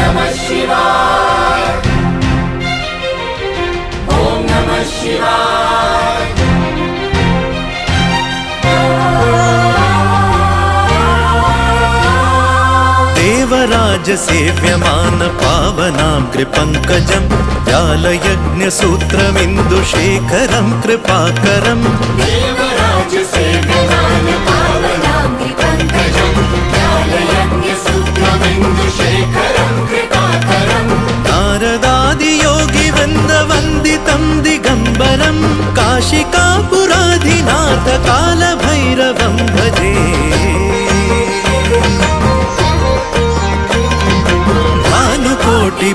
नमः शिवाय, ओम नमः शिवाय। देवराज सेव्यमान पावनाग्रिपङ्कजं व्यालयज्ञसूत्रमिन्दुशेखरं कृपाकरं। देवराज सेव्यमान पावनाग्रिपङ्कजं व्यालयज्ञसूत्रमिन्दुशेखरं कृपाकरं। नारदादियोगिवृन्दवन्दितं दिगम्बरं काशिकापुराधिनाथ कालभैरवं भजे।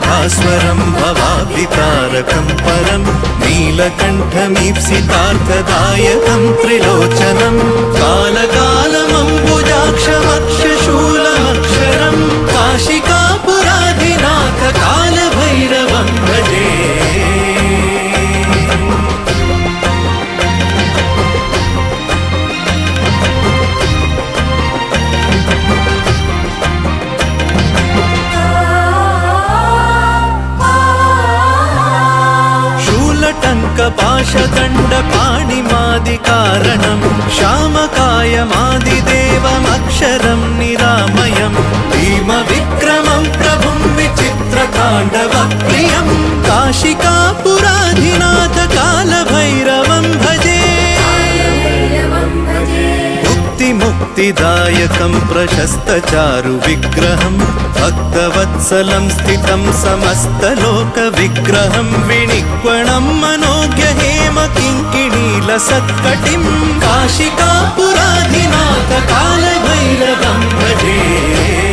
भास्वरं भवाब्धितारकं परं नीलकण्ठमीप्सितार्थदायकं त्रिलोचनं कालकालमम्बुजाक्षमक्षशूलमक्षरं काशिकापुराधिनाथ कालभैरवं भजे। पाशदण्डपाणिमादिकारणं श्यामकायमादिदेवमक्षरं निरामयं भीमविक्रमं प्रभुं विचित्रताण्डवप्रियं काशिकापुराधिनाथ कालभैरवं भजे। मुक्तिदायकं प्रशस्तचारुविग्रहं भक्तवत्सलं स्थितं समस्तलोकविग्रहं विनिक्वणं मनोज्ञहेमकिङ्किणीलसत्कटिं काशिकापुराधिनाथ कालभैरवं भजे।